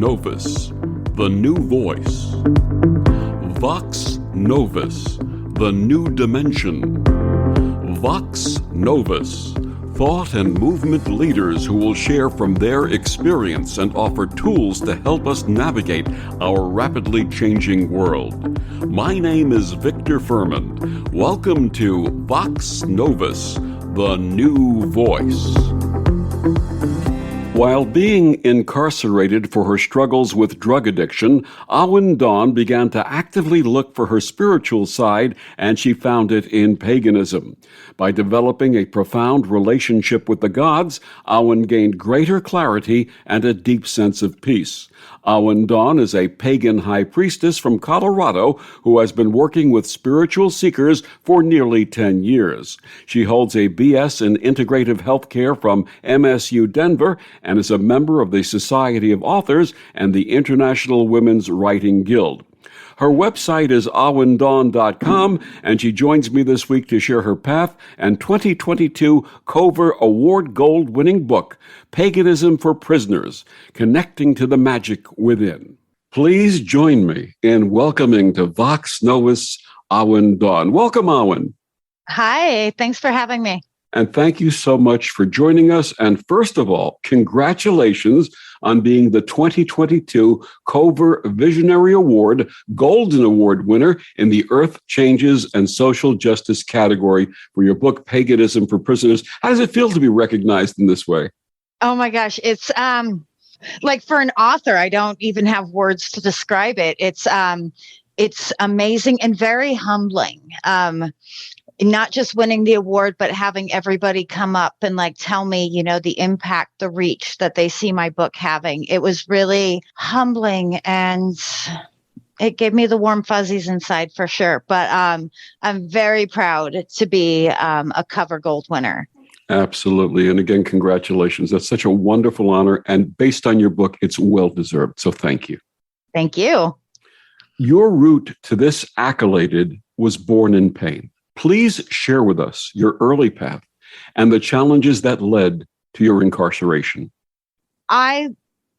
Novus, the new voice. Vox Novus, the new dimension. Vox Novus, thought and movement leaders who will share from their experience and offer tools to help us navigate our rapidly changing world. My name is Victor Fuhrman. Welcome to Vox Novus, the new voice. While being incarcerated for her struggles with drug addiction, Awyn Dawn began to actively look for her spiritual side, and she found it in paganism. By developing a profound relationship with the gods, Awyn gained greater clarity and a deep sense of peace. Awyn Dawn is a pagan high priestess from Colorado who has been working with spiritual seekers for nearly 10 years. She holds a BS in Integrative Healthcare from MSU Denver and is a member of the Society of Authors and the International Women's Writing Guild. Her website is awyndawn.com, and she joins me this week to share her path and 2022 Cover Award Gold-winning book, Paganism for Prisoners, Connecting to the Magic Within. Please join me in welcoming to Vox Novus, Awyn Dawn. Welcome, Awyn. Hi, thanks for having me. And thank you so much for joining us. And first of all, congratulations on being the 2022 Cover Visionary Award Golden Award winner in the Earth Changes and Social Justice category for your book, Paganism for Prisoners. How does it feel to be recognized in this way? Oh my gosh, it's like for an author, I don't even have words to describe it. It's amazing and very humbling. Not just winning the award, but having everybody come up and tell me, the impact, the reach that they see my book having. It was really humbling and it gave me the warm fuzzies inside for sure. But I'm very proud to be a Cover Gold winner. Absolutely. And again, congratulations. That's such a wonderful honor. And based on your book, it's well-deserved. So thank you. Thank you. Your route to this accolade was born in pain. Please share with us your early path and the challenges that led to your incarceration. I,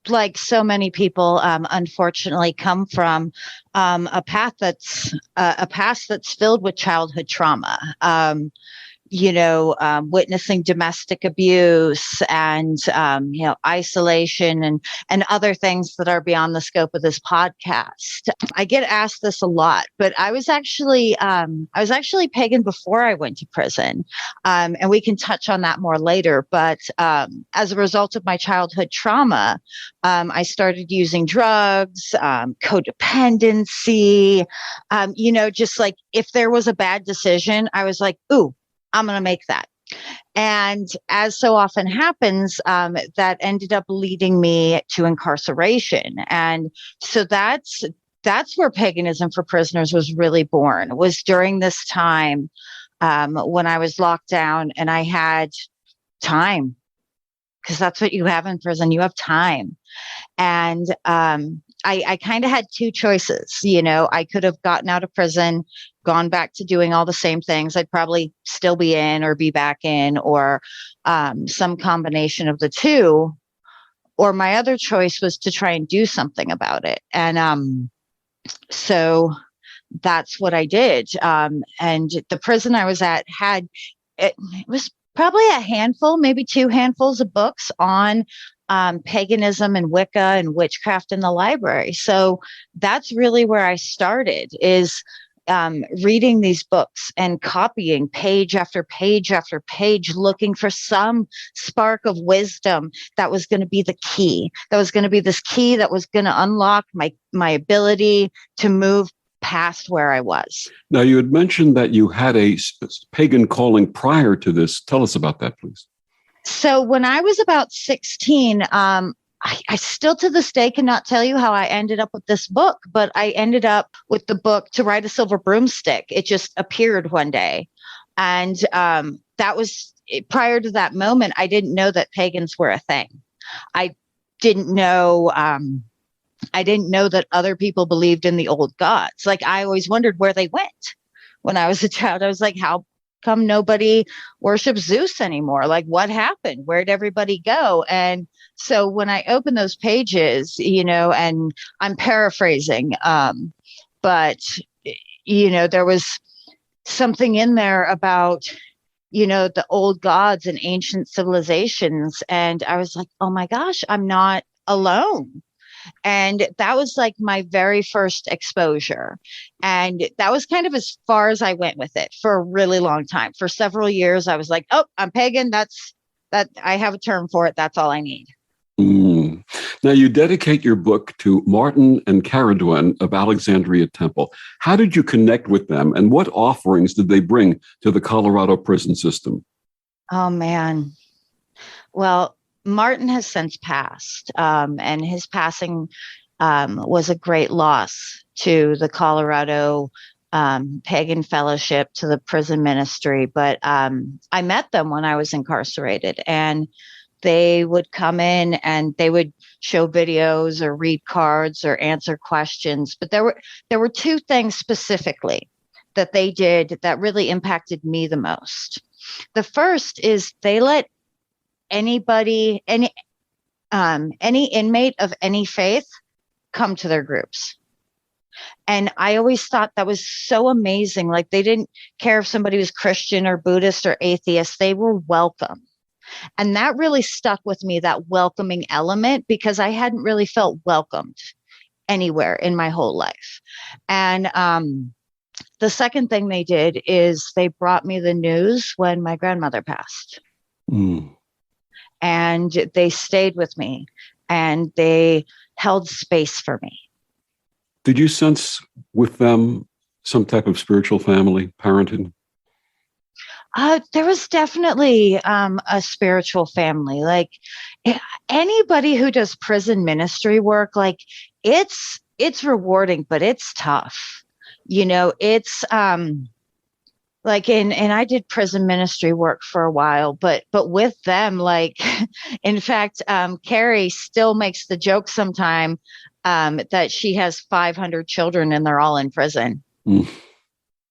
like so many people, unfortunately, come from a past that's filled with childhood trauma. Witnessing domestic abuse and, isolation and other things that are beyond the scope of this podcast. I get asked this a lot, but I was actually pagan before I went to prison. And we can touch on that more later. But as a result of my childhood trauma, I started using drugs, codependency, just like if there was a bad decision, I was like, ooh, I'm going to make that. And as so often happens, that ended up leading me to incarceration. And so that's where Paganism for Prisoners was really born. It was during this time when I was locked down and I had time, because that's what you have in prison. You have time. And I kind of had two choices. I could have gotten out of prison, gone back to doing all the same things. I'd probably still be in or be back in, or some combination of the two. Or my other choice was to try and do something about it. And so that's what I did. And the prison I was at it was probably a handful, maybe two handfuls of books on paganism and Wicca and witchcraft in the library. So that's really where I started, is reading these books and copying page after page after page, looking for some spark of wisdom that was going to be the key, that was going to be this key that was going to unlock my ability to move past where I was. Now, you had mentioned that you had a pagan calling prior to this. Tell us about that, please. So when I was about 16, I still to this day cannot tell you how I ended up with this book, but I ended up with the book To Ride a Silver Broomstick. It just appeared one day. And that was prior to that moment. I didn't know that pagans were a thing. I didn't know that other people believed in the old gods. I always wondered where they went when I was a child. I was like, how come nobody worships Zeus anymore? Like, what happened? Where'd everybody go? And so when I open those pages, and I'm paraphrasing, but, there was something in there about, the old gods and ancient civilizations. And I was like, oh my gosh, I'm not alone. And that was like my very first exposure. And that was kind of as far as I went with it for a really long time. For several years, I was like, oh, I'm pagan. That I have a term for it. That's all I need. Mm. Now, you dedicate your book to Martin and Caradwen of Alexandria Temple. How did you connect with them, and what offerings did they bring to the Colorado prison system? Oh, man. Well, Martin has since passed, and his passing was a great loss to the Colorado Pagan Fellowship, to the prison ministry. But I met them when I was incarcerated, and they would come in and they would show videos or read cards or answer questions. But there were two things specifically that they did that really impacted me the most. The first is they let anybody, any inmate of any faith come to their groups. And I always thought that was so amazing. Like, they didn't care if somebody was Christian or Buddhist or atheist, they were welcome. And that really stuck with me, that welcoming element, because I hadn't really felt welcomed anywhere in my whole life. And the second thing they did is they brought me the news when my grandmother passed. Mm. And they stayed with me and they held space for me. Did you sense with them some type of spiritual family, parenting? There was definitely a spiritual family. Like, anybody who does prison ministry work, like, it's rewarding, but it's tough. It's like, and I did prison ministry work for a while, but with them, like, in fact, Carrie still makes the joke sometime that she has 500 children and they're all in prison. Mm.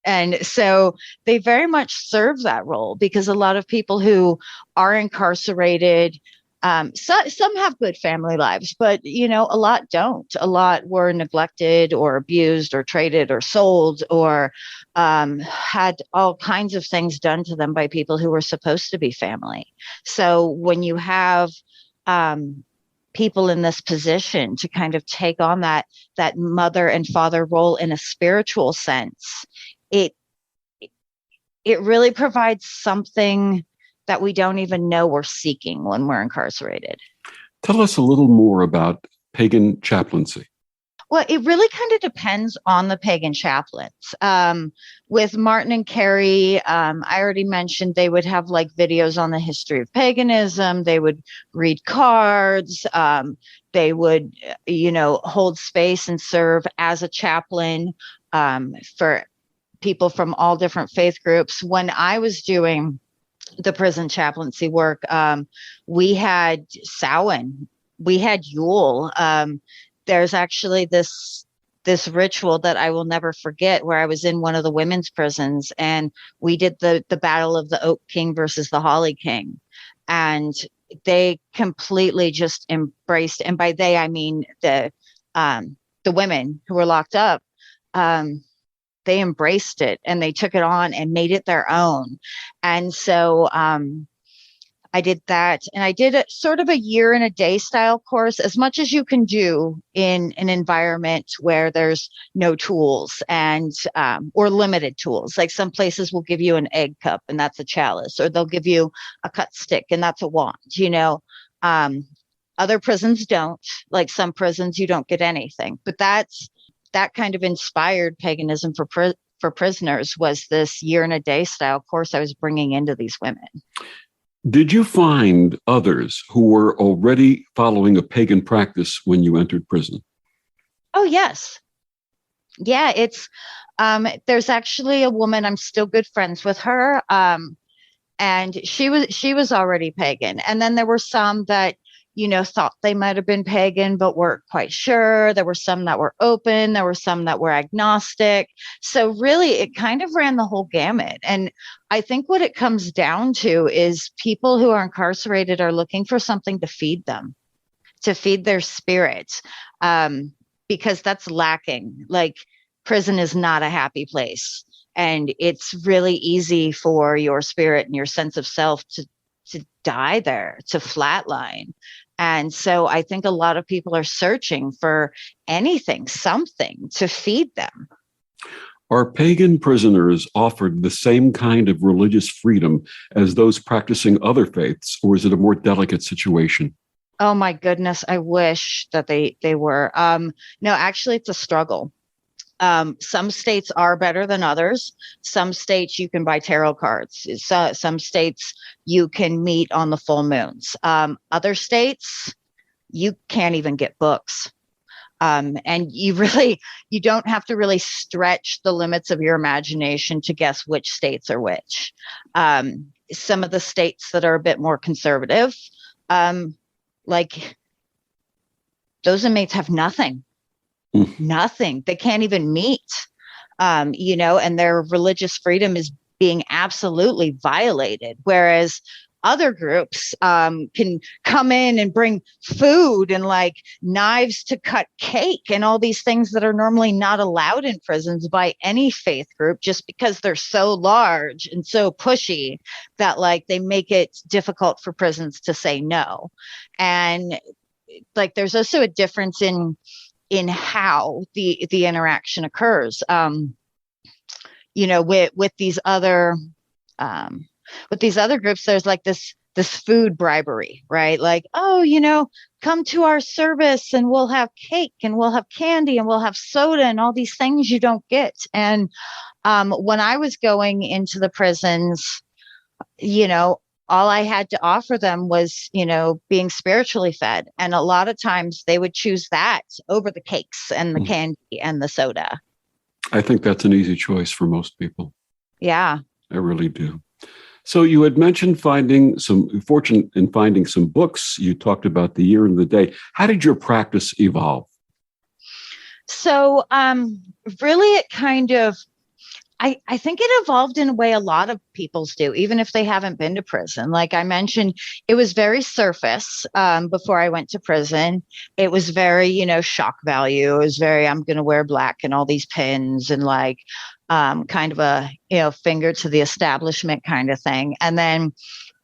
And so they very much serve that role, because a lot of people who are incarcerated, some have good family lives, but, a lot don't. A lot were neglected or abused or traded or sold, or had all kinds of things done to them by people who were supposed to be family. So when you have people in this position to kind of take on that mother and father role in a spiritual sense, it really provides something that we don't even know we're seeking when we're incarcerated. Tell us a little more about pagan chaplaincy. Well, it really kind of depends on the pagan chaplains. With Martin and Carrie, I already mentioned they would have like videos on the history of paganism. They would read cards. They would, hold space and serve as a chaplain for people from all different faith groups. When I was doing the prison chaplaincy work, we had Samhain, we had Yule. There's actually this ritual that I will never forget, where I was in one of the women's prisons and we did the battle of the Oak King versus the Holly King. And they completely just embraced, and by they I mean the women who were locked up. They embraced it and they took it on and made it their own. And so I did that, and I did a sort of a year in a day style course, as much as you can do in an environment where there's no tools and or limited tools. Like, some places will give you an egg cup and that's a chalice, or they'll give you a cut stick and that's a wand. Other prisons don't. Like, some prisons you don't get anything, but that kind of inspired paganism for prisoners, was this year in a day style course I was bringing into these women. Did you find others who were already following a pagan practice when you entered prison? Oh, yes. Yeah, it's there's actually a woman, I'm still good friends with her. And she was already pagan. And then there were some that, thought they might have been pagan, but weren't quite sure. There were some that were open. There were some that were agnostic. So really, it kind of ran the whole gamut. And I think what it comes down to is people who are incarcerated are looking for something to feed them, to feed their spirit, because that's lacking. Like, prison is not a happy place. And it's really easy for your spirit and your sense of self to die there, to flatline. And so I think a lot of people are searching for anything, something to feed them. Are pagan prisoners offered the same kind of religious freedom as those practicing other faiths, or is it a more delicate situation? Oh my goodness, I wish that they were. No, actually, it's a struggle. Some states are better than others. Some states you can buy tarot cards. Some states you can meet on the full moons. Other states, you can't even get books. And you don't have to really stretch the limits of your imagination to guess which states are which. Some of the states that are a bit more conservative, like those inmates have nothing. Nothing. They can't even meet, and their religious freedom is being absolutely violated. Whereas other groups can come in and bring food and like knives to cut cake and all these things that are normally not allowed in prisons by any faith group, just because they're so large and so pushy that like they make it difficult for prisons to say no. And like there's also a difference in how the interaction occurs, with these other groups. There's like this food bribery, right? Like, oh, come to our service and we'll have cake and we'll have candy and we'll have soda and all these things you don't get. And when I was going into the prisons, all I had to offer them was, being spiritually fed. And a lot of times they would choose that over the cakes and the candy and the soda. I think that's an easy choice for most people. Yeah. I really do. So you had mentioned fortunate in finding some books. You talked about the year and the day. How did your practice evolve? So really it kind of, I think it evolved in a way a lot of people's do, even if they haven't been to prison. Like I mentioned, it was very surface before I went to prison. It was very, shock value. It was very, I'm going to wear black and all these pins and like kind of a, finger to the establishment kind of thing. And then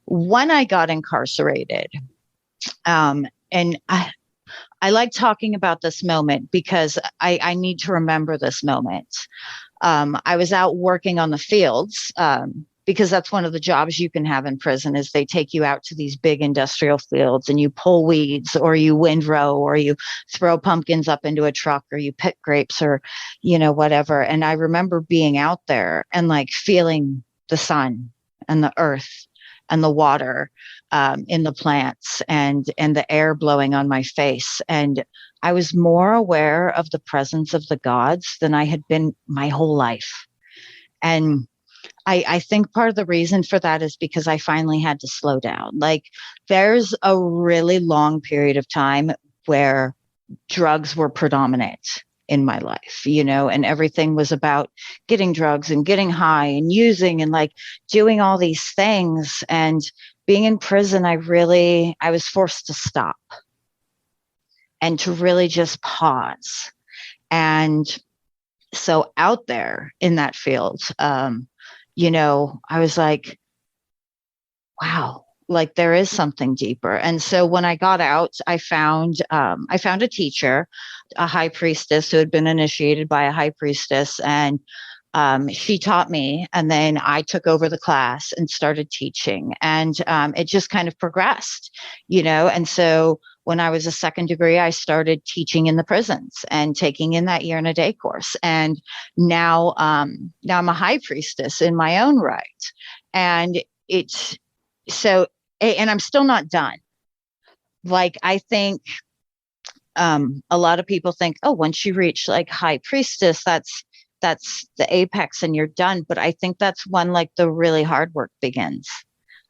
when I got incarcerated, and I like talking about this moment because I need to remember this moment. I was out working on the fields because that's one of the jobs you can have in prison is they take you out to these big industrial fields and you pull weeds or you windrow or you throw pumpkins up into a truck or you pick grapes or, whatever. And I remember being out there and like feeling the sun and the earth and the water in the plants and the air blowing on my face. And I was more aware of the presence of the gods than I had been my whole life. And I think part of the reason for that is because I finally had to slow down. Like there's a really long period of time where drugs were predominant in my life, and everything was about getting drugs and getting high and using and like doing all these things. And being in prison, I was forced to stop and to really just pause. And so out there in that field, I was like, wow, like there is something deeper. And so when I got out, I found a teacher, a high priestess who had been initiated by a high priestess. And she taught me, and then I took over the class and started teaching. And it just kind of progressed, And so when I was a second degree, I started teaching in the prisons and taking in that year and a day course. And now I'm a high priestess in my own right. And and I'm still not done. Like, I think a lot of people think, oh, once you reach like high priestess, that's the apex and you're done. But I think that's when like the really hard work begins.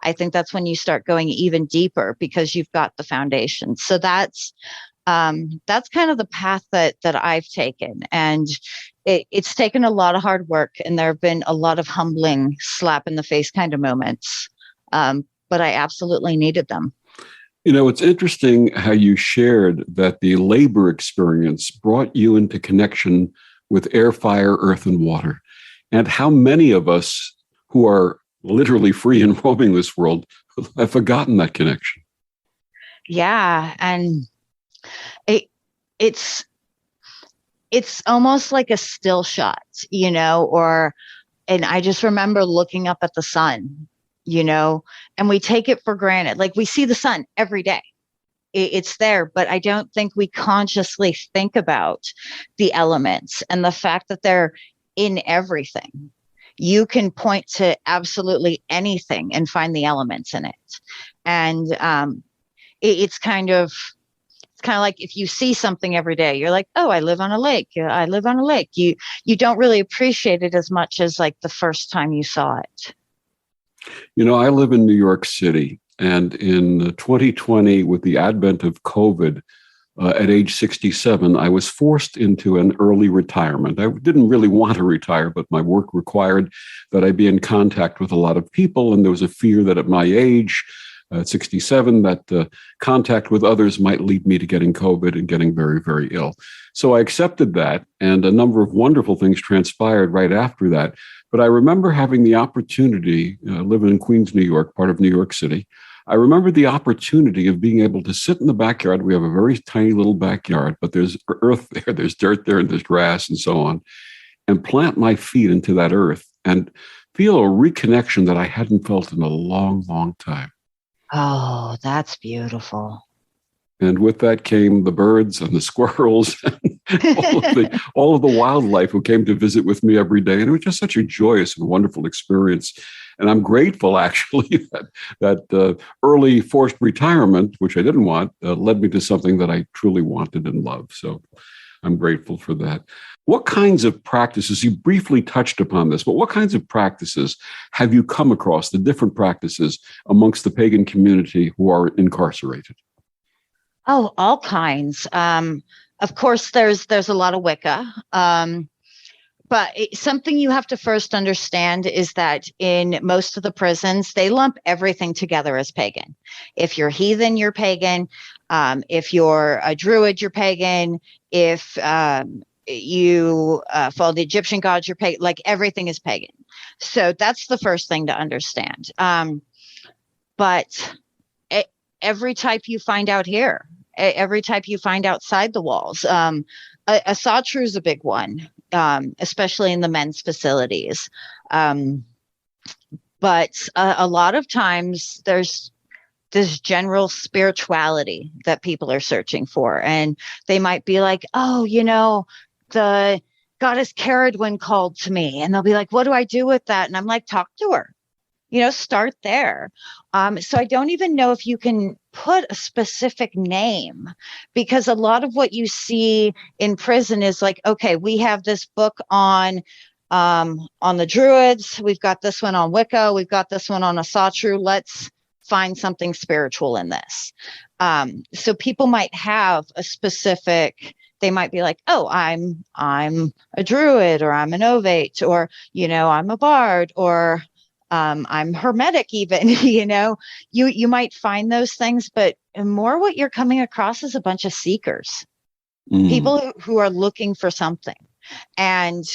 I think that's when you start going even deeper because you've got the foundation. So that's kind of the path that I've taken, and it's taken a lot of hard work, and there have been a lot of humbling, slap in the face kind of moments, but I absolutely needed them. It's interesting how you shared that the labor experience brought you into connection with air, fire, earth, and water, and how many of us who are literally free and roaming this world have forgotten that connection. Yeah, and it's almost like a still shot, and I just remember looking up at the sun, and we take it for granted. Like, we see the sun every day. It's there, but I don't think we consciously think about the elements and the fact that they're in everything. You can point to absolutely anything and find the elements in it. And it's kind of like if you see something every day, you're like, oh, I live on a lake. I live on a lake. You don't really appreciate it as much as like the first time you saw it. I live in New York City, and in 2020, with the advent of COVID, at age 67, I was forced into an early retirement. I didn't really want to retire, but my work required that I be in contact with a lot of people, and there was a fear that at my age, at 67, that contact with others might lead me to getting COVID and getting very, very ill. So I accepted that, and a number of wonderful things transpired right after that. But I remember having the opportunity, living in Queens, New York, part of New York City. I remember the opportunity of being able to sit in the backyard. We have a very tiny little backyard, but there's earth there, there's dirt there, and there's grass and so on, and plant my feet into that earth and feel a reconnection that I hadn't felt in a long, long time. Oh, that's beautiful. And with that came the birds and the squirrels and all of the wildlife who came to visit with me every day. And it was just such a joyous and wonderful experience. And I'm grateful, actually, that early forced retirement, which I didn't want, led me to something that I truly wanted and loved. So I'm grateful for that. What kinds of practices, you briefly touched upon this, but what kinds of practices have you come across, the different practices amongst the pagan community who are incarcerated? Oh, all kinds. Of course, there's a lot of Wicca. But something you have to first understand is that in most of the prisons, they lump everything together as pagan. If you're heathen, you're pagan. If you're a druid, you're pagan. If you follow the Egyptian gods, you're pagan. Like, everything is pagan. So that's the first thing to understand. But every type you find out here, every type you find outside the walls. A Satru is a big one, especially in the men's facilities. But a lot of times there's this general spirituality that people are searching for. And they might be like, oh, the goddess Caradwyn called to me. And they'll be like, what do I do with that? And I'm like, talk to her. Start there. So I don't even know if you can put a specific name, because a lot of what you see in prison is like, okay, we have this book on the Druids. We've got this one on Wicca. We've got this one on Asatru. Let's find something spiritual in this. So people might have a specific. They might be like, oh, I'm a Druid, or I'm an Ovate, or I'm a Bard, or I'm hermetic even, you might find those things, but more what you're coming across is a bunch of seekers, people who are looking for something. And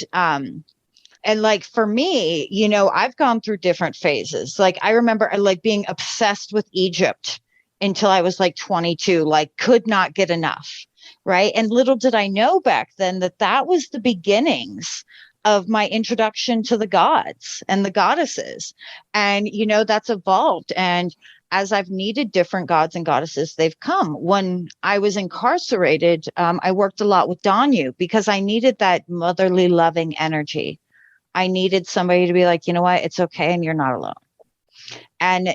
like for me, I've gone through different phases. Like, I remember like being obsessed with Egypt until I was like 22, like could not get enough. Right. And little did I know back then that was the beginnings of my introduction to the gods and the goddesses. And, that's evolved. And as I've needed different gods and goddesses, they've come. When I was incarcerated, I worked a lot with Danu because I needed that motherly, loving energy. I needed somebody to be like, you know what, it's okay, and you're not alone. And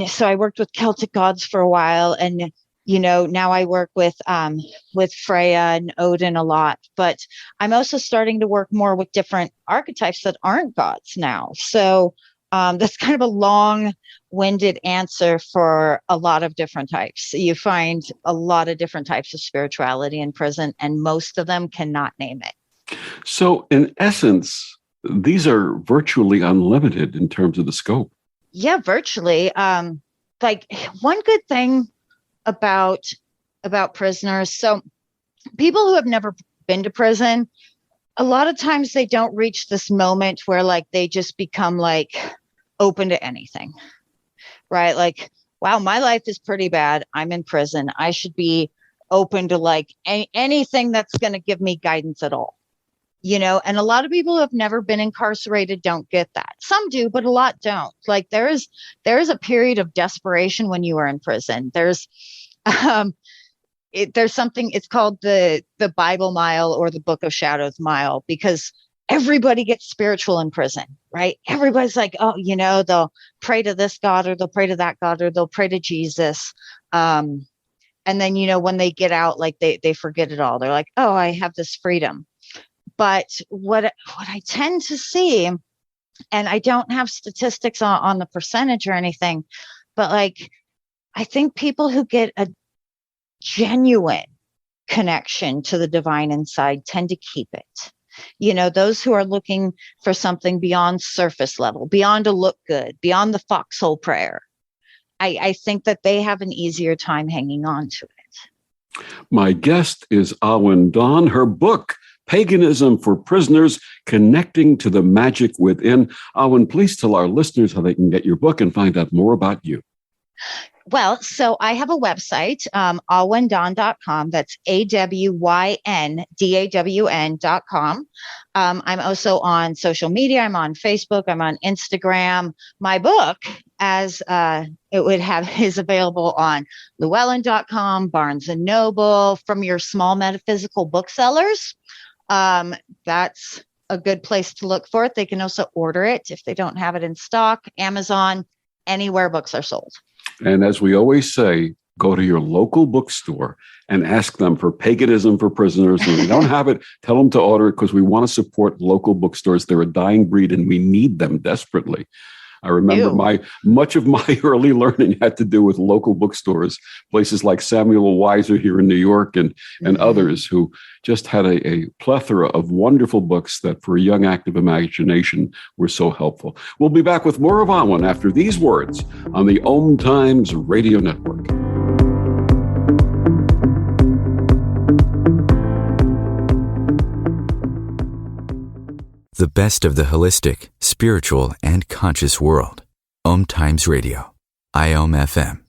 so I worked with Celtic gods for a while, and now I work with Freya and Odin a lot, but I'm also starting to work more with different archetypes that aren't gods now. So That's kind of a long-winded answer for a lot of different types. You find a lot of different types of spirituality in prison, and most of them cannot name it. So, in essence, these are virtually unlimited in terms of the scope. Yeah, virtually. Like one good thing about prisoners. So people who have never been to prison, a lot of times they don't reach this moment where like they just become like open to anything, right? Like, wow, my life is pretty bad. I'm in prison. I should be open to like anything that's going to give me guidance at all. And a lot of people who have never been incarcerated don't get that. Some do, but a lot don't. Like there is a period of desperation when you are in prison. There's something, it's called the Bible mile or the Book of Shadows mile, because everybody gets spiritual in prison, right? Everybody's like, oh, they'll pray to this God or they'll pray to that God or they'll pray to Jesus. And then, when they get out, like they forget it all. They're like, oh, I have this freedom. But what I tend to see, and I don't have statistics on the percentage or anything, but like, I think people who get a genuine connection to the divine inside tend to keep it. Those who are looking for something beyond surface level, beyond a look good, beyond the foxhole prayer, I think that they have an easier time hanging on to it. My guest is Awyn Dawn. Her book, Paganism for Prisoners, Connecting to the Magic Within. Awyn, please tell our listeners how they can get your book and find out more about you. Well, so I have a website, awyndawn.com. That's AWYNDAWN.com. I'm also on social media. I'm on Facebook. I'm on Instagram. My book, as it would have, is available on Llewellyn.com, Barnes & Noble, from your small metaphysical booksellers. That's a good place to look for it. They can also order it if they don't have it in stock. Amazon, anywhere books are sold. And as we always say, go to your local bookstore and ask them for Paganism for Prisoners. If they don't have it, tell them to order it, because we want to support local bookstores. They're a dying breed and we need them desperately. I remember much of my early learning had to do with local bookstores, places like Samuel Weiser here in New York and others who just had a plethora of wonderful books that for a young active imagination were so helpful. We'll be back with more of Awyn after these words on the OMTimes Radio Network. The best of the holistic, spiritual, and conscious world. OMTimes Radio. IOM FM.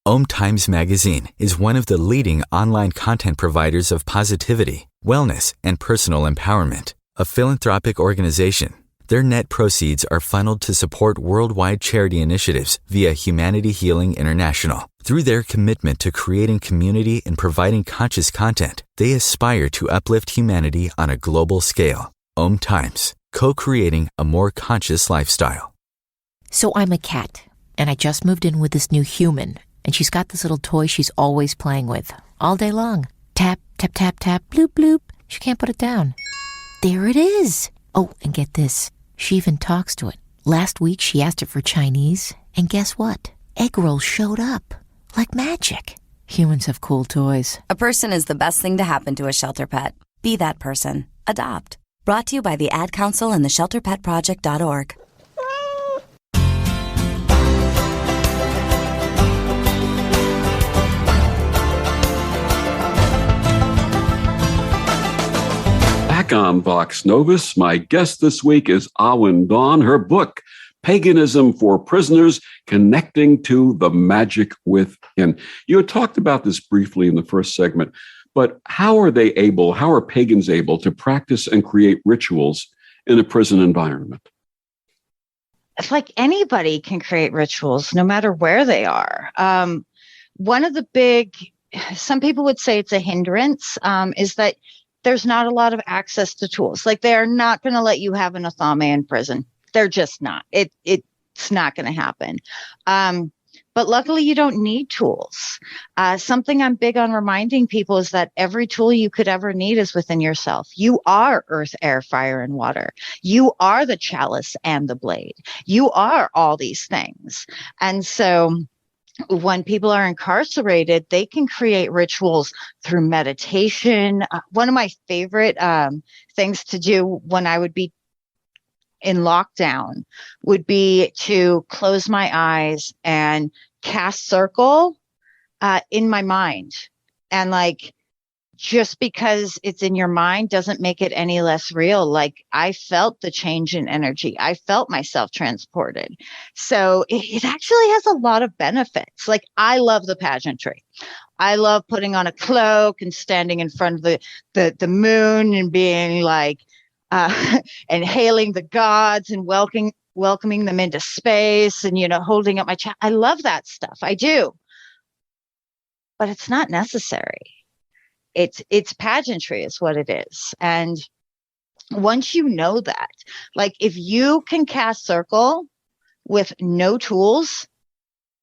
OMTimes Magazine is one of the leading online content providers of positivity, wellness, and personal empowerment. A philanthropic organization, their net proceeds are funneled to support worldwide charity initiatives via Humanity Healing International. Through their commitment to creating community and providing conscious content, they aspire to uplift humanity on a global scale. OMTimes, co-creating a more conscious lifestyle. So I'm a cat, and I just moved in with this new human, and she's got this little toy she's always playing with, all day long. Tap, tap, tap, tap, bloop, bloop. She can't put it down. There it is. Oh, and get this. She even talks to it. Last week, she asked it for Chinese, and guess what? Egg rolls showed up. Like magic. Humans have cool toys. A person is the best thing to happen to a shelter pet. Be that person. Adopt. Brought to you by the Ad Council and the ShelterPetProject.org. Back on Vox Novus, my guest this week is Awyn Dawn. Her book, Paganism for Prisoners, Connecting to the Magic Within. You had talked about this briefly in the first segment, but how are pagans able to practice and create rituals in a prison environment? It's like anybody can create rituals, no matter where they are. One of the some people would say it's a hindrance, is that there's not a lot of access to tools. Like they are not going to let you have an athame in prison. They're just not. It's not going to happen. But luckily, you don't need tools. Something I'm big on reminding people is that every tool you could ever need is within yourself. You are earth, air, fire, and water. You are the chalice and the blade. You are all these things. And so when people are incarcerated, they can create rituals through meditation. One of my favorite things to do when I would be in lockdown would be to close my eyes and cast circle in my mind. And like, just because it's in your mind doesn't make it any less real. Like, I felt the change in energy. I felt myself transported. So it actually has a lot of benefits. Like, I love the pageantry. I love putting on a cloak and standing in front of the moon and being like, and hailing the gods and welcoming them into space and, holding up my chest. I love that stuff. I do. But it's not necessary. It's pageantry is what it is. And once you know that, like, if you can cast circle with no tools,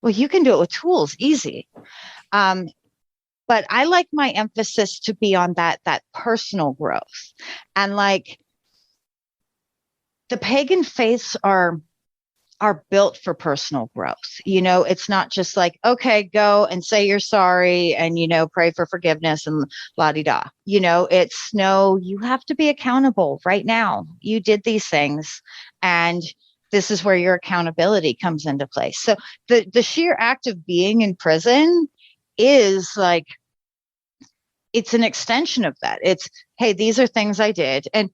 well, you can do it with tools, easy. But I like my emphasis to be on that personal growth. And like, the pagan faiths are built for personal growth. It's not just like, okay, go and say you're sorry and, pray for forgiveness and la-di-da. It's no, you have to be accountable right now. You did these things, and this is where your accountability comes into place. So the sheer act of being in prison is like, it's an extension of that. It's, hey, these are things I did. And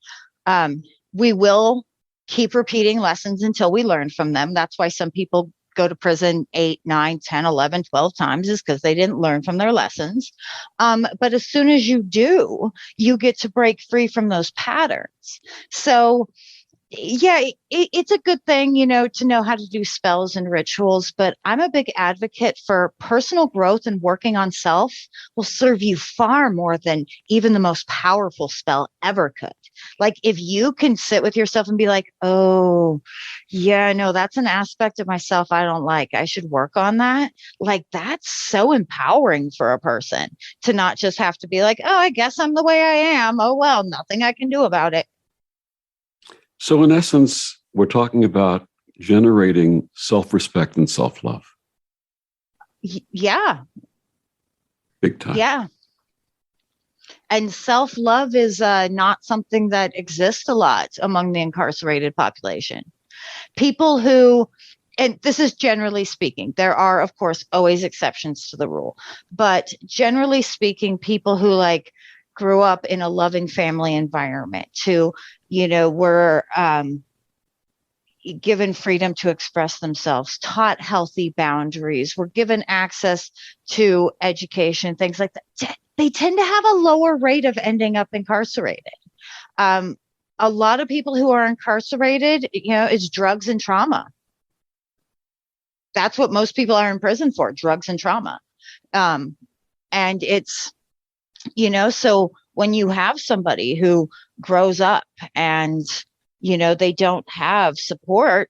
we will keep repeating lessons until we learn from them. That's why some people go to prison 8, 9, 10, 11, 12 times, is because they didn't learn from their lessons. But as soon as you do, you get to break free from those patterns. So yeah, it's a good thing, to know how to do spells and rituals, but I'm a big advocate for personal growth, and working on self will serve you far more than even the most powerful spell ever could. Like, if you can sit with yourself and be like, oh, yeah, no, that's an aspect of myself I don't like. I should work on that. Like, that's so empowering for a person to not just have to be like, oh, I guess I'm the way I am. Oh, well, nothing I can do about it. So in essence, we're talking about generating self-respect and self-love. Yeah. Big time. Yeah. And self-love is not something that exists a lot among the incarcerated population. People who, and this is generally speaking, there are, of course, always exceptions to the rule, but generally speaking, people who like grew up in a loving family environment, who, were given freedom to express themselves, taught healthy boundaries, were given access to education, things like that, they tend to have a lower rate of ending up incarcerated. A lot of people who are incarcerated, is drugs and trauma. That's what most people are in prison for, drugs and trauma. And it's, so when you have somebody who grows up and, they don't have support,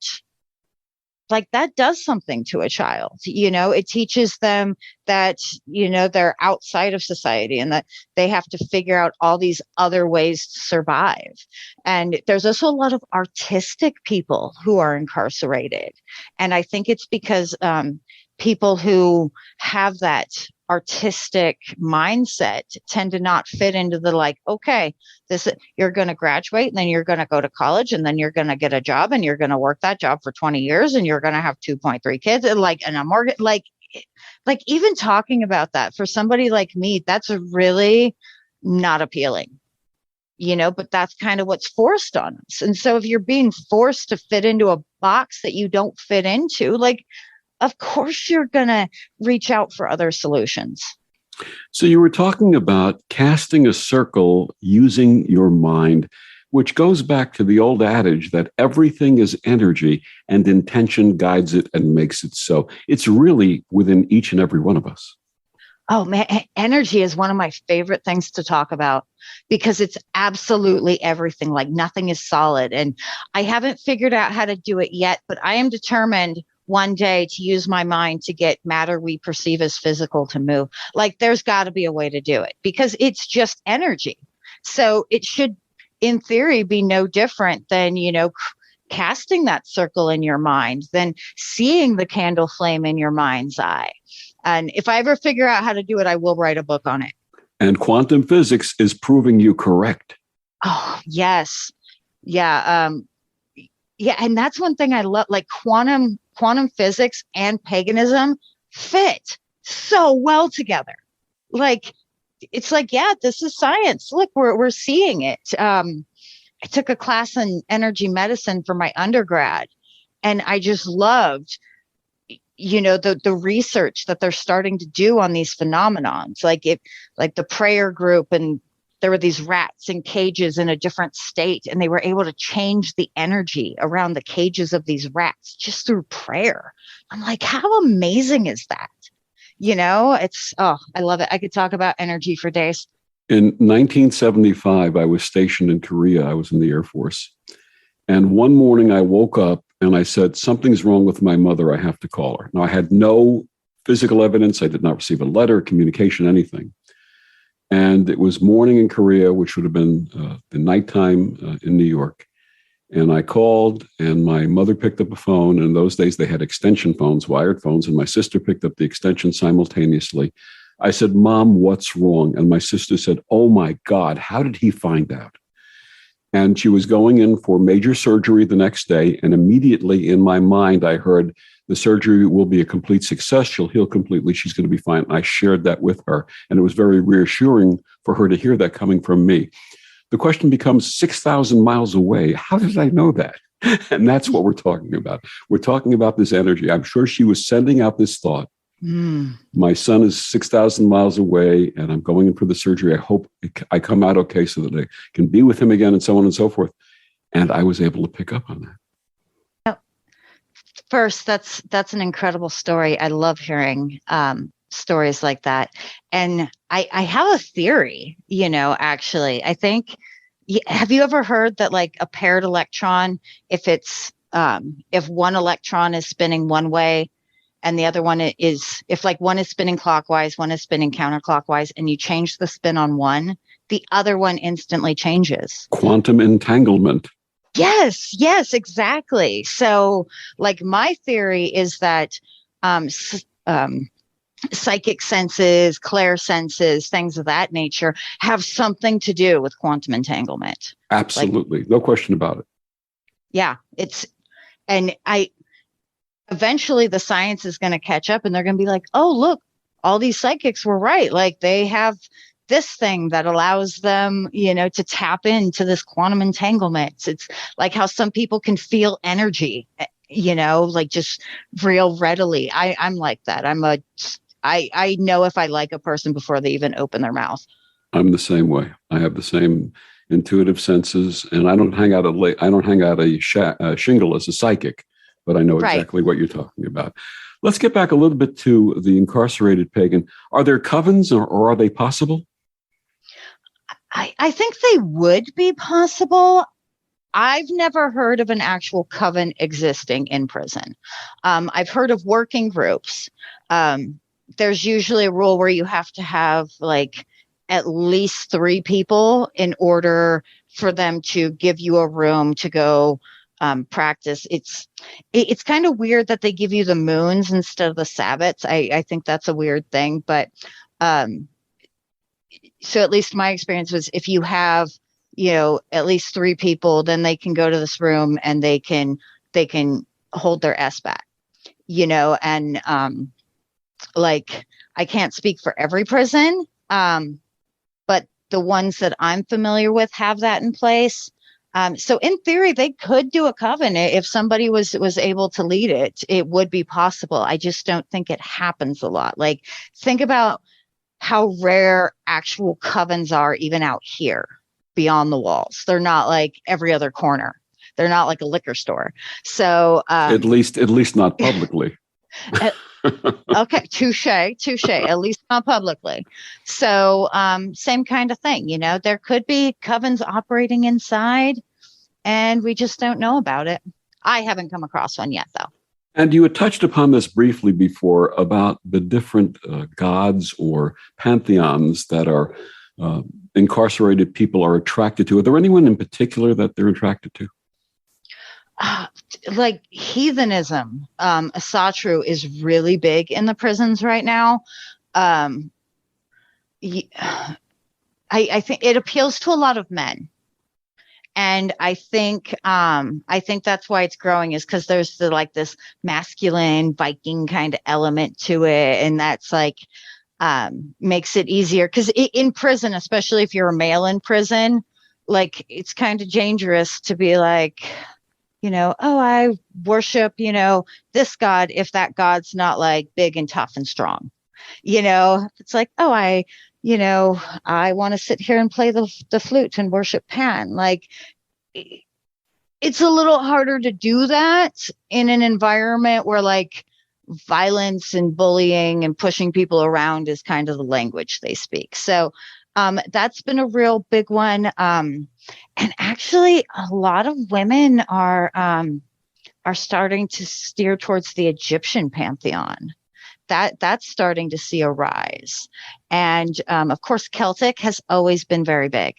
like, that does something to a child. It teaches them that, they're outside of society and that they have to figure out all these other ways to survive. And there's also a lot of artistic people who are incarcerated. And I think it's because people who have that artistic mindset tend to not fit into the like, okay, you're going to graduate and then you're going to go to college and then you're going to get a job and you're going to work that job for 20 years and you're going to have 2.3 kids and a mortgage. Like even talking about that for somebody like me, that's really not appealing, but that's kind of what's forced on us. And so if you're being forced to fit into a box that you don't fit into, like, of course you're going to reach out for other solutions. So you were talking about casting a circle using your mind, which goes back to the old adage that everything is energy and intention guides it and makes it so. It's really within each and every one of us. Oh man, energy is one of my favorite things to talk about because it's absolutely everything. Like, nothing is solid. And I haven't figured out how to do it yet, but I am determined one day to use my mind to get matter we perceive as physical to move. Like there's got to be a way to do it because it's just energy. So it should, in theory, be no different than, casting that circle in your mind, than seeing the candle flame in your mind's eye. And if I ever figure out how to do it, I will write a book on it. And quantum physics is proving you correct. Oh, yes. Yeah. Yeah. And that's one thing I love, like quantum physics and paganism fit so well together. Like, it's like, yeah, this is science. Look, we're seeing it. I took a class in energy medicine for my undergrad, and I just loved, the research that they're starting to do on these phenomenons, like the prayer group, and there were these rats in cages in a different state, and they were able to change the energy around the cages of these rats just through prayer. I'm like, how amazing is that? I love it. I could talk about energy for days. In 1975, I was stationed in Korea. I was in the Air Force. And one morning I woke up and I said, something's wrong with my mother. I have to call her. Now, I had no physical evidence. I did not receive a letter, communication, anything. And it was morning in Korea, which would have been the nighttime in New York. And I called, and my mother picked up a phone. And in those days, they had extension phones, wired phones, and my sister picked up the extension simultaneously. I said, Mom, what's wrong? And my sister said, oh, my God, how did he find out? And she was going in for major surgery the next day. And immediately in my mind, I heard the surgery will be a complete success. She'll heal completely. She's going to be fine. And I shared that with her. And it was very reassuring for her to hear that coming from me. The question becomes 6,000 miles away. How did I know that? And that's what we're talking about. We're talking about this energy. I'm sure she was sending out this thought. My son is 6,000 miles away, and I'm going in for the surgery. I hope I come out okay so that I can be with him again, and so on and so forth. And I was able to pick up on that. First, that's an incredible story. I love hearing stories like that. And I have a theory, actually. I think, have you ever heard that like a paired electron, if one electron is spinning one way, and the other one is, if like one is spinning clockwise, one is spinning counterclockwise, and you change the spin on one, the other one instantly changes. Quantum entanglement. Yes, exactly. So like my theory is that psychic senses, clairsenses, things of that nature have something to do with quantum entanglement. Absolutely. No question about it. Yeah, eventually the science is going to catch up, and they're going to be like, oh, look, all these psychics were right. Like they have this thing that allows them, to tap into this quantum entanglement. It's like how some people can feel energy, like just real readily. I'm like that. I know if I like a person before they even open their mouth. I'm the same way. I have the same intuitive senses, and I don't hang out a shingle as a psychic. But I know exactly what you're talking about. Let's get back a little bit to the incarcerated pagan. Are there covens or are they possible? I think they would be possible. I've never heard of an actual coven existing in prison. I've heard of working groups. There's usually a rule where you have to have like at least 3 people in order for them to give you a room to go practice. It's kind of weird that they give you the moons instead of the Sabbats. I think that's a weird thing, but so at least my experience was if you have, at least 3 people, then they can go to this room and they can hold their SBAT, and like I can't speak for every prison, but the ones that I'm familiar with have that in place. So in theory, they could do a coven if somebody was able to lead it. It would be possible. I just don't think it happens a lot. Like, think about how rare actual covens are even out here beyond the walls. They're not like every other corner. They're not like a liquor store. So at least not publicly. Okay, touche. At least not publicly. So same kind of thing. There could be covens operating inside, and we just don't know about it. I haven't come across one yet, though. And you had touched upon this briefly before about the different gods or pantheons that are incarcerated people are attracted to. Are there anyone in particular that they're attracted to? Like heathenism, Asatru is really big in the prisons right now. I think it appeals to a lot of men. And I think that's why it's growing, is because there's this masculine Viking kind of element to it. And that's makes it easier because in prison, especially if you're a male in prison, it's kind of dangerous to be oh, I worship, this God, if that God's not big and tough and strong, it's oh, I want to sit here and play the flute and worship Pan. It's a little harder to do that in an environment where violence and bullying and pushing people around is kind of the language they speak. So that's been a real big one. And actually, a lot of women are starting to steer towards the Egyptian pantheon. That's starting to see a rise. And of course, Celtic has always been very big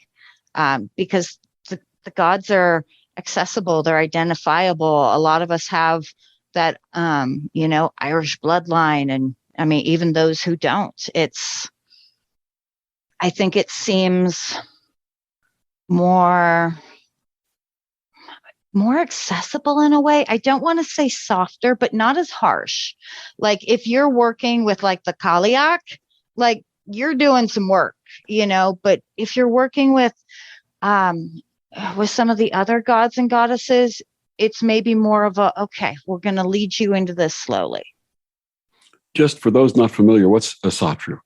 because the gods are accessible. They're identifiable. A lot of us have that, Irish bloodline. And I mean, even those who don't, I think it seems more accessible in a way. I don't want to say softer, but not as harsh. If you're working with the Kaliak, you're doing some work, but if you're working with some of the other gods and goddesses, it's maybe more of okay, we're going to lead you into this slowly. Just for those not familiar, what's Asatru?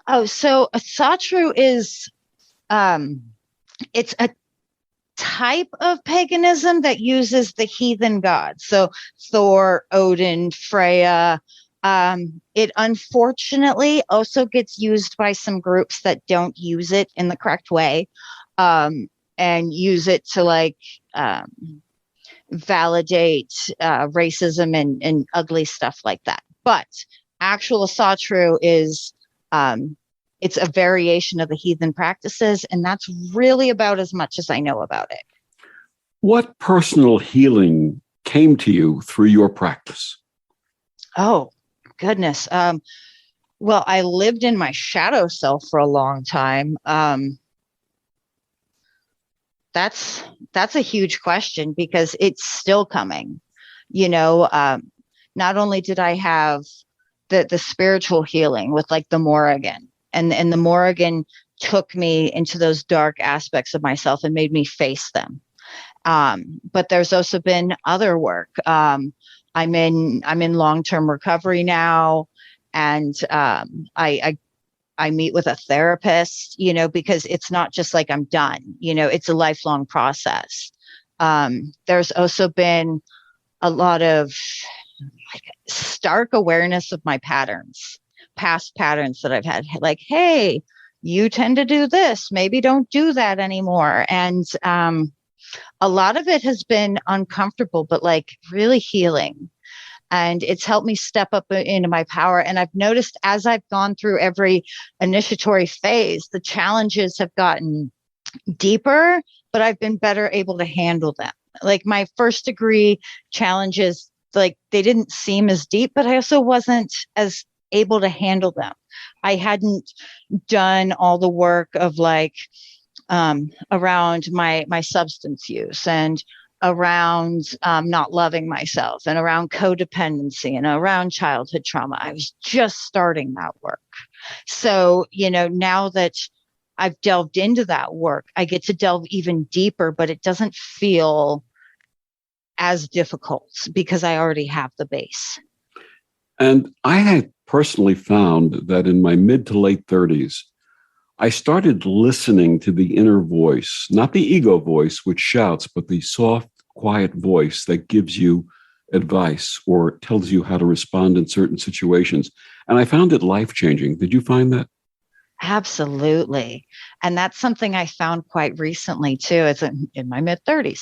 Oh, so Asatru is, it's a type of paganism that uses the heathen gods. So Thor, Odin, Freya. It unfortunately also gets used by some groups that don't use it in the correct way, and use it to validate racism and ugly stuff like that. But actual Asatru is it's a variation of the heathen practices, and that's really about as much as I know about it. What personal healing came to you through your practice? Oh, goodness. Well, I lived in my shadow self for a long time. That's a huge question because it's still coming. Not only did I have the spiritual healing with the Morrigan, and the Morrigan took me into those dark aspects of myself and made me face them. But there's also been other work. I'm in long-term recovery now, and I meet with a therapist, because it's not just I'm done, it's a lifelong process. There's also been a lot of stark awareness of my past patterns that I've had. Hey, you tend to do this, maybe don't do that anymore. And a lot of it has been uncomfortable, but really healing. And it's helped me step up into my power. And I've noticed as I've gone through every initiatory phase, the challenges have gotten deeper, but I've been better able to handle them. My first degree challenges, they didn't seem as deep, but I also wasn't as able to handle them. I hadn't done all the work of around my substance use and around not loving myself and around codependency and around childhood trauma. I was just starting that work. So, now that I've delved into that work, I get to delve even deeper, but it doesn't feel as difficult because I already have the base. And I had personally found that in my mid to late 30s, I started listening to the inner voice, not the ego voice, which shouts, but the soft, quiet voice that gives you advice or tells you how to respond in certain situations. And I found it life-changing. Did you find that? Absolutely. And that's something I found quite recently, too. It's in my mid-30s.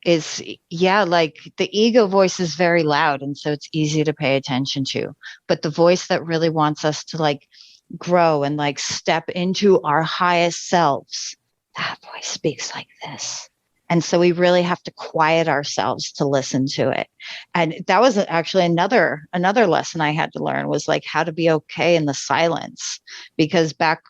is, yeah, like the ego voice is very loud. And so it's easy to pay attention to. But the voice that really wants us to like grow and like step into our highest selves, that voice speaks like this. And so we really have to quiet ourselves to listen to it. And that was actually another lesson I had to learn, was like how to be okay in the silence. Because back,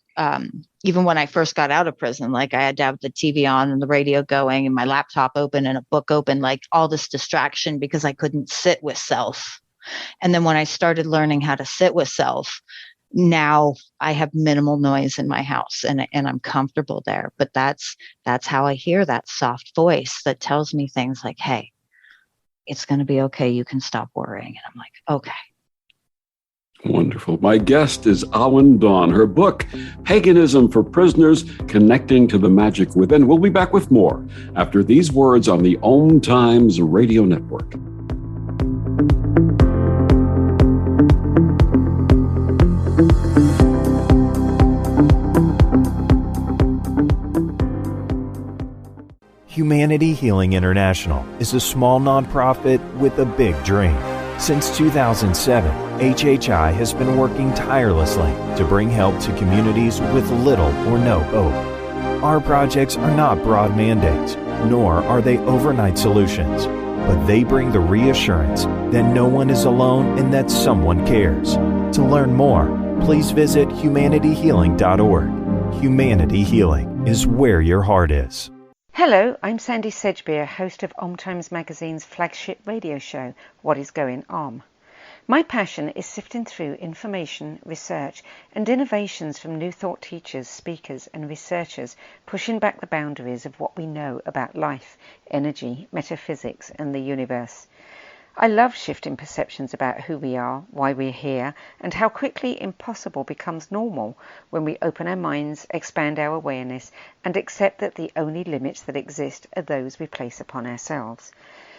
even when I first got out of prison, like I had to have the TV on and the radio going and my laptop open and a book open, like all this distraction, because I couldn't sit with self. And then when I started learning how to sit with self, now I have minimal noise in my house and I'm comfortable there. But that's how I hear that soft voice that tells me things like, hey, it's going to be okay. You can stop worrying. And I'm like, okay. Wonderful. My guest is Awyn Dawn. Her book, Paganism for Prisoners, Connecting to the Magic Within. We'll be back with more after these words on the OMTimes Radio Network. Humanity Healing International is a small nonprofit with a big dream. Since 2007, HHI has been working tirelessly to bring help to communities with little or no hope. Our projects are not broad mandates, nor are they overnight solutions, but they bring the reassurance that no one is alone and that someone cares. To learn more, please visit humanityhealing.org. Humanity Healing is where your heart is. Hello, I'm Sandy Sedgbeer, host of OMTimes Magazine's flagship radio show, What is Going On? My passion is sifting through information, research, and innovations from new thought teachers, speakers, and researchers pushing back the boundaries of what we know about life, energy, metaphysics, and the universe. I love shifting perceptions about who we are, why we're here, and how quickly impossible becomes normal when we open our minds, expand our awareness, and accept that the only limits that exist are those we place upon ourselves.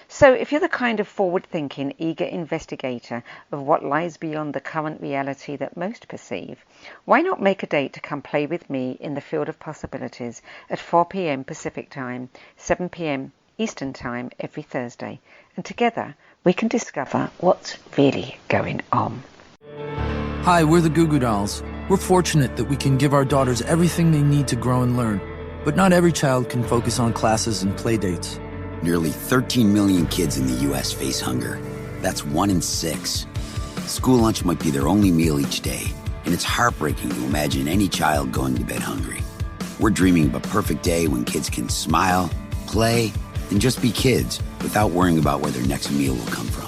So if you're the kind of forward-thinking, eager investigator of what lies beyond the current reality that most perceive, why not make a date to come play with me in the field of possibilities at 4 p.m. Pacific Time, 7 p.m. Eastern Time every Thursday, and together we can discover what's really going on. Hi, we're the Goo Goo Dolls. We're fortunate that we can give our daughters everything they need to grow and learn, but not every child can focus on classes and play dates. Nearly 13 million kids in the U.S. face hunger. That's 1 in 6. School lunch might be their only meal each day, and it's heartbreaking to imagine any child going to bed hungry. We're dreaming of a perfect day when kids can smile, play, and just be kids without worrying about where their next meal will come from.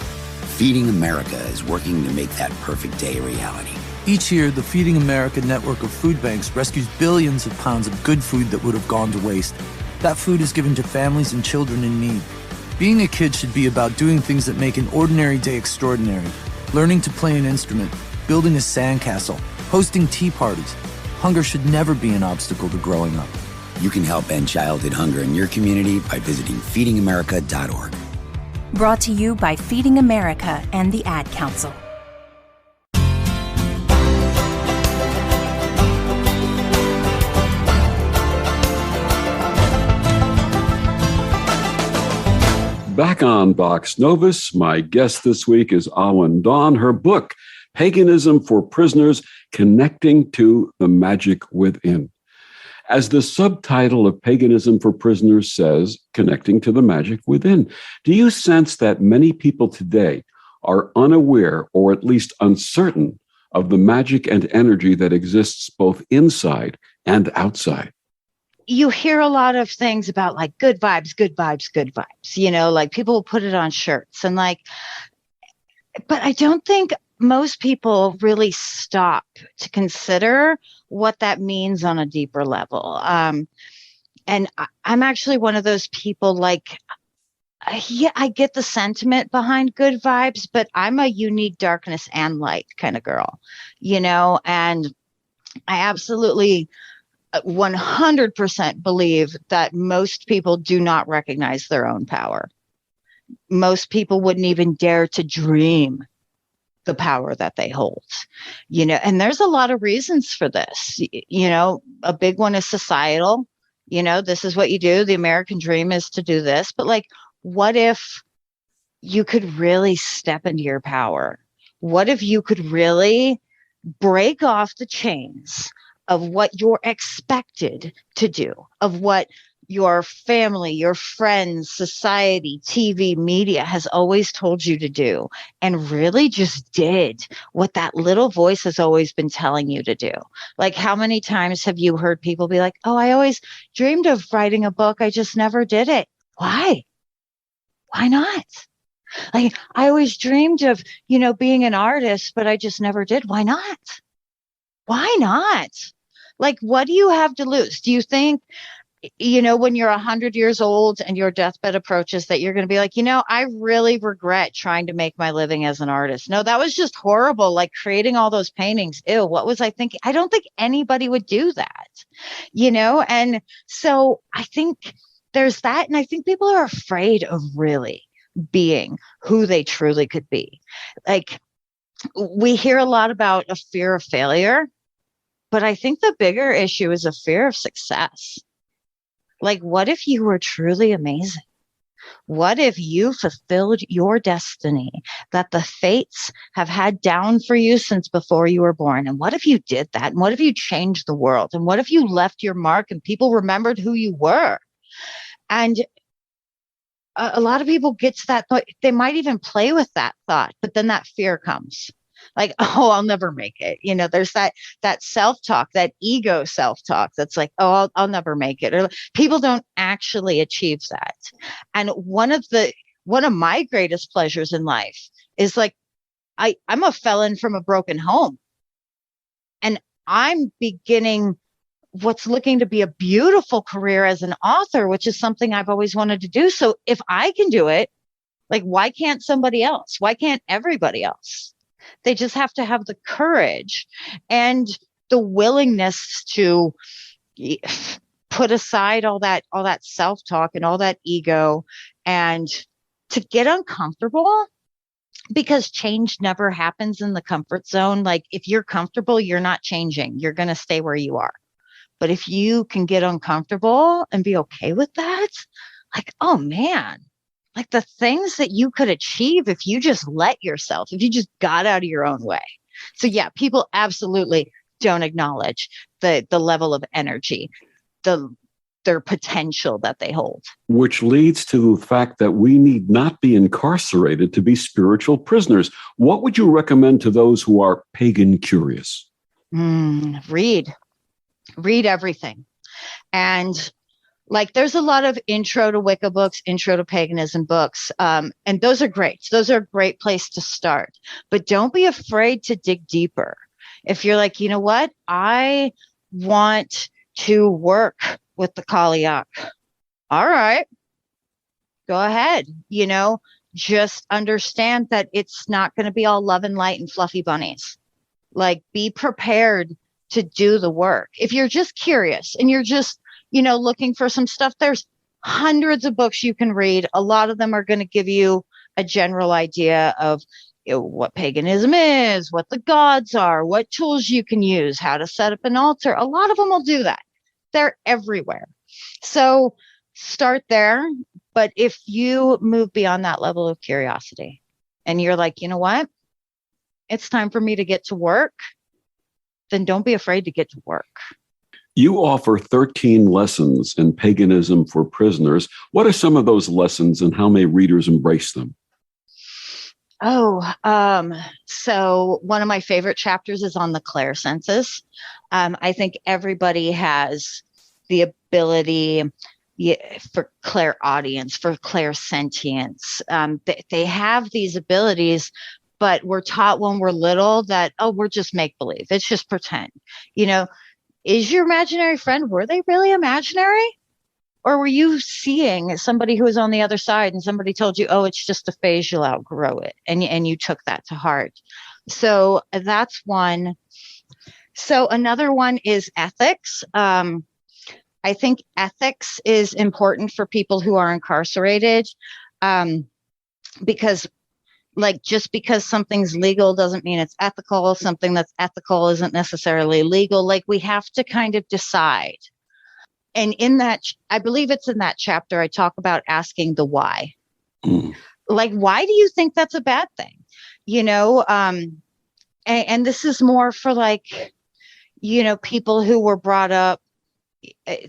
Feeding America is working to make that perfect day a reality. Each year, the Feeding America network of food banks rescues billions of pounds of good food that would have gone to waste. That food is given to families and children in need. Being a kid should be about doing things that make an ordinary day extraordinary. Learning to play an instrument, building a sandcastle, hosting tea parties. Hunger should never be an obstacle to growing up. You can help end childhood hunger in your community by visiting feedingamerica.org. Brought to you by Feeding America and the Ad Council. Back on Vox Novus, my guest this week is Awyn Dawn. Her book, Paganism for Prisoners, Connecting to the Magic Within. As the subtitle of Paganism for Prisoners says, connecting to the magic within. Do you sense that many people today are unaware or at least uncertain of the magic and energy that exists both inside and outside? You hear a lot of things about like good vibes, good vibes, good vibes, you know, like people will put it on shirts and like, but I don't think most people really stop to consider what that means on a deeper level. And I'm actually one of those people like, yeah, I get the sentiment behind good vibes, but I'm a unique darkness and light kind of girl, you know, and I absolutely 100% believe that most people do not recognize their own power. Most people wouldn't even dare to dream the power that they hold, you know, and there's a lot of reasons for this. You know, a big one is societal. You know, this is what you do. The American dream is to do this. But like what if you could really step into your power? What if you could really break off the chains of what you're expected to do, of what your family, your friends, society, TV, media has always told you to do, and really just did what that little voice has always been telling you to do? Like, how many times have you heard people be like, oh, I always dreamed of writing a book. I just never did it. Why? Why not? Like, I always dreamed of, being an artist, but I just never did. Why not? Why not? Like, what do you have to lose? Do you think, when you're 100 years old and your deathbed approaches, that you're going to be like, I really regret trying to make my living as an artist? No, that was just horrible. Like, creating all those paintings. Ew, what was I thinking? I don't think anybody would do that, And so I think there's that. And I think people are afraid of really being who they truly could be. Like, we hear a lot about a fear of failure, but I think the bigger issue is a fear of success. Like, what if you were truly amazing? What if you fulfilled your destiny that the fates have had down for you since before you were born? And what if you did that? And what if you changed the world? And what if you left your mark and people remembered who you were? And a lot of people get to that thought. They might even play with that thought, but then that fear comes. Like, oh, I'll never make it. There's that self-talk, that ego self-talk that's like, oh, I'll never make it. Or people don't actually achieve that. And one of my greatest pleasures in life is, like, I'm a felon from a broken home, and I'm beginning what's looking to be a beautiful career as an author, which is something I've always wanted to do. So if I can do it, like, why can't somebody else? Why can't everybody else? They just have to have the courage and the willingness to put aside all that self-talk and all that ego, and to get uncomfortable, because change never happens in the comfort zone. Like, if you're comfortable, you're not changing. You're going to stay where you are. But if you can get uncomfortable and be okay with that, like, oh man, like the things that you could achieve if you just let yourself, if you just got out of your own way. So yeah, people absolutely don't acknowledge the level of energy, their potential that they hold. Which leads to the fact that we need not be incarcerated to be spiritual prisoners. What would you recommend to those who are pagan curious? Read everything. And like, there's a lot of intro to Wicca books, intro to paganism books. And those are great. Those are a great place to start, but don't be afraid to dig deeper. If you're like, you know what, I want to work with the Kaliak. All right, go ahead. Just understand that it's not going to be all love and light and fluffy bunnies. Like, be prepared to do the work. If you're just curious and you're just, looking for some stuff, there's hundreds of books you can read. A lot of them are going to give you a general idea of what paganism is, what the gods are, what tools you can use, how to set up an altar. A lot of them will do that. They're everywhere. So start there. But if you move beyond that level of curiosity and you're like, you know what, it's time for me to get to work, then don't be afraid to get to work. You offer 13 lessons in paganism for prisoners. What are some of those lessons, and how may readers embrace them? So one of my favorite chapters is on the clairsenses. I think everybody has the ability for clairaudience, for clairsentience. They have these abilities, but we're taught when we're little that, oh, we're just make-believe. It's just pretend. Is your imaginary friend, were they really imaginary? Or were you seeing somebody who was on the other side and somebody told you, oh, it's just a phase, you'll outgrow it. And you took that to heart. So that's one. So another one is ethics. I think ethics is important for people who are incarcerated, because just because something's legal doesn't mean it's ethical. Something that's ethical isn't necessarily legal. Like, we have to kind of decide. And in that, I believe it's in that chapter, I talk about asking the why. Mm. Like, why do you think that's a bad thing? And this is more for like, people who were brought up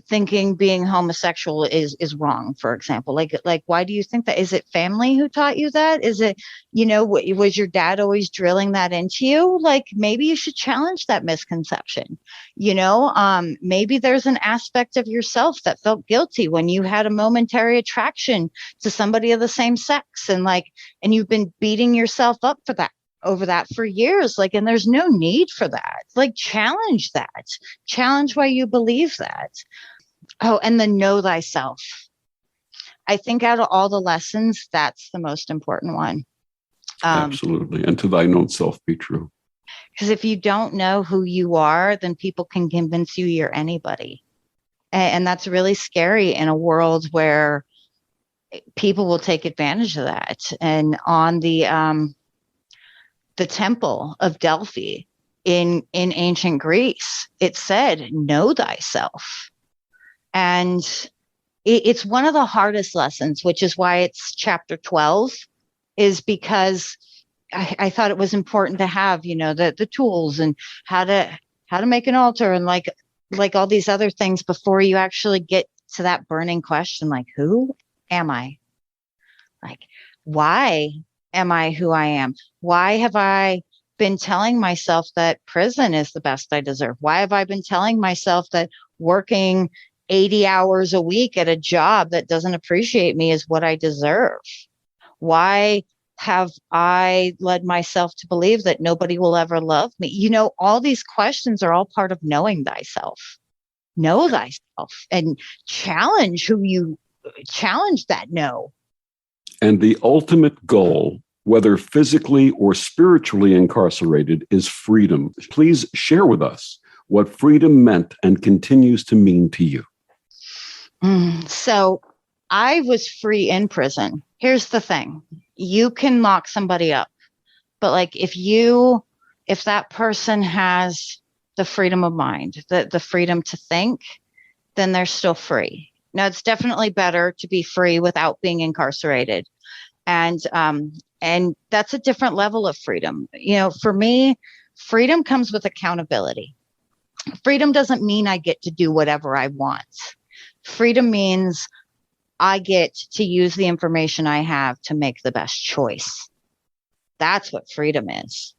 thinking being homosexual is wrong, for example. Like why do you think that? Is it family who taught you that? Is it, was your dad always drilling that into you? Like, maybe you should challenge that misconception. Maybe there's an aspect of yourself that felt guilty when you had a momentary attraction to somebody of the same sex, and you've been beating yourself up for that, over that for years. Like, and there's no need for that. Like, challenge why you believe that. Oh, and then know thyself. I think out of all the lessons, that's the most important one. Absolutely. And to thine own self be true. Because if you don't know who you are, then people can convince you you're anybody. And that's really scary in a world where people will take advantage of that. And on the temple of Delphi in ancient Greece, it said, know thyself. And it's one of the hardest lessons, which is why it's chapter 12, is because I thought it was important to have, the tools and how to make an altar and like all these other things before you actually get to that burning question, like, who am I? Like, why am I who I am? Why have I been telling myself that prison is the best I deserve? Why have I been telling myself that working 80 hours a week at a job that doesn't appreciate me is what I deserve? Why have I led myself to believe that nobody will ever love me? All these questions are all part of knowing thyself. Know thyself and challenge that no. And the ultimate goal, whether physically or spiritually incarcerated, is freedom. Please share with us what freedom meant and continues to mean to you. So I was free in prison. Here's the thing. You can lock somebody up, but like if that person has the freedom of mind, the freedom to think, then they're still free. Now, it's definitely better to be free without being incarcerated. And that's a different level of freedom. For me, freedom comes with accountability. Freedom doesn't mean I get to do whatever I want. Freedom means I get to use the information I have to make the best choice. That's what freedom is.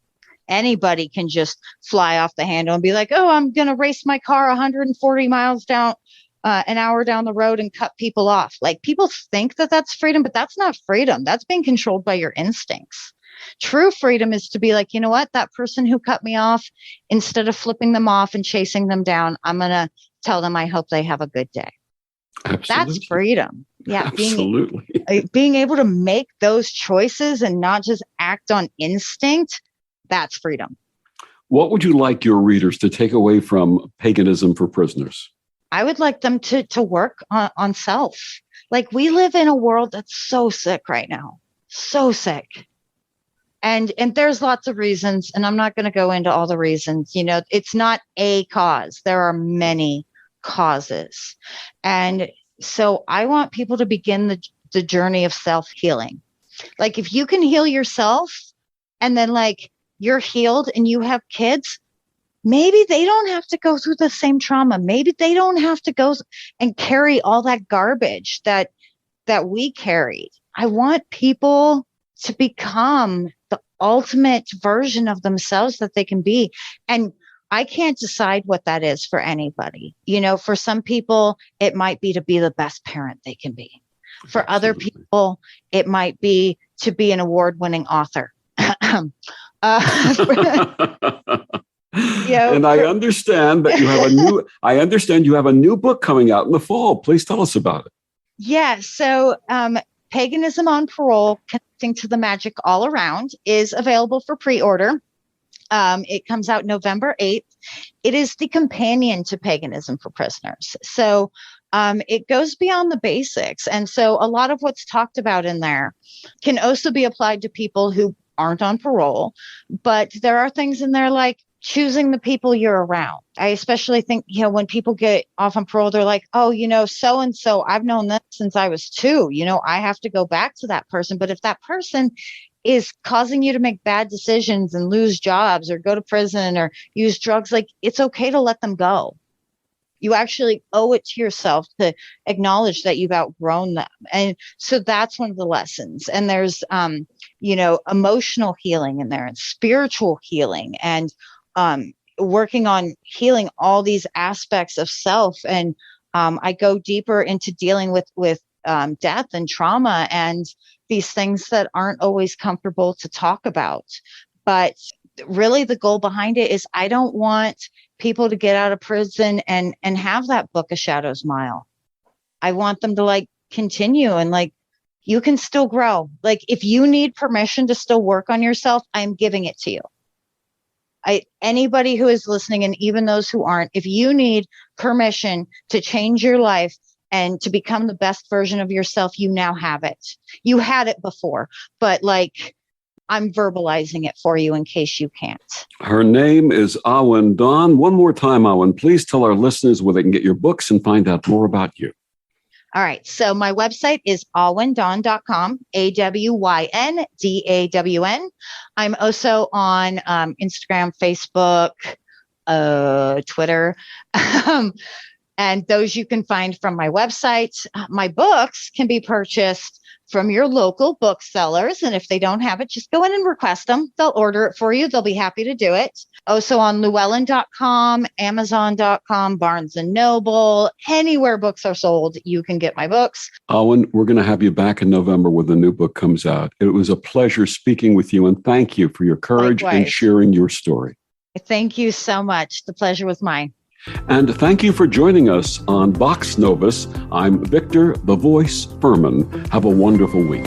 Anybody can just fly off the handle and be like, oh, I'm going to race my car 140 miles down an hour down the road and cut people off. Like, people think that that's freedom, but that's not freedom. That's being controlled by your instincts. True freedom is to be like, you know what, that person who cut me off, instead of flipping them off and chasing them down, I'm going to tell them I hope they have a good day. Absolutely. That's freedom. Yeah. Absolutely. Being able to make those choices and not just act on instinct, that's freedom. What would you like your readers to take away from Paganism for Prisoners? I would like them to work on self. Like, we live in a world that's so sick right now. So sick. And there's lots of reasons, and I'm not going to go into all the reasons. It's not a cause. There are many causes. And so I want people to begin the journey of self-healing. Like, if you can heal yourself and then like you're healed and you have kids, maybe they don't have to go through the same trauma. Maybe they don't have to go and carry all that garbage that we carried. I want people to become the ultimate version of themselves that they can be. And I can't decide what that is for anybody. For some people, it might be to be the best parent they can be. For Absolutely. other people, it might be to be an award-winning author. And I understand that you have a new book coming out in the fall. Please tell us about it. Yeah. So, Paganism on Parole, Connecting to the Magic All Around, is available for pre-order. It comes out November 8th. It is the companion to Paganism for Prisoners. So it goes beyond the basics. And so a lot of what's talked about in there can also be applied to people who aren't on parole. But there are things in there like choosing the people you're around. I especially think, when people get off on parole, they're like, oh, so-and-so, I've known them since I was 2, I have to go back to that person. But if that person is causing you to make bad decisions and lose jobs or go to prison or use drugs, like, it's okay to let them go. You actually owe it to yourself to acknowledge that you've outgrown them. And so that's one of the lessons. And there's, emotional healing in there and spiritual healing and working on healing all these aspects of self. And I go deeper into dealing with death and trauma and these things that aren't always comfortable to talk about. But really the goal behind it is I don't want people to get out of prison and have that Book of Shadows mile. I want them to continue and you can still grow. If you need permission to still work on yourself, I'm giving it to you. Anybody who is listening, and even those who aren't, if you need permission to change your life and to become the best version of yourself, you now have it. You had it before, but I'm verbalizing it for you in case you can't. Her name is Awyn Dawn. One more time, Awyn, please tell our listeners where they can get your books and find out more about you. All right. So my website is awyndawn.com, AWYNDAWN. I'm also on Instagram, Facebook, Twitter. And those you can find from my website. My books can be purchased from your local booksellers. And if they don't have it, just go in and request them. They'll order it for you. They'll be happy to do it. Also on Llewellyn.com, Amazon.com, Barnes & Noble, anywhere books are sold, you can get my books. Awyn, we're going to have you back in November when the new book comes out. It was a pleasure speaking with you, and thank you for your courage and sharing your story. Thank you so much. The pleasure was mine. And thank you for joining us on Vox Novus. I'm Victor, the Voice Fuhrman. Have a wonderful week.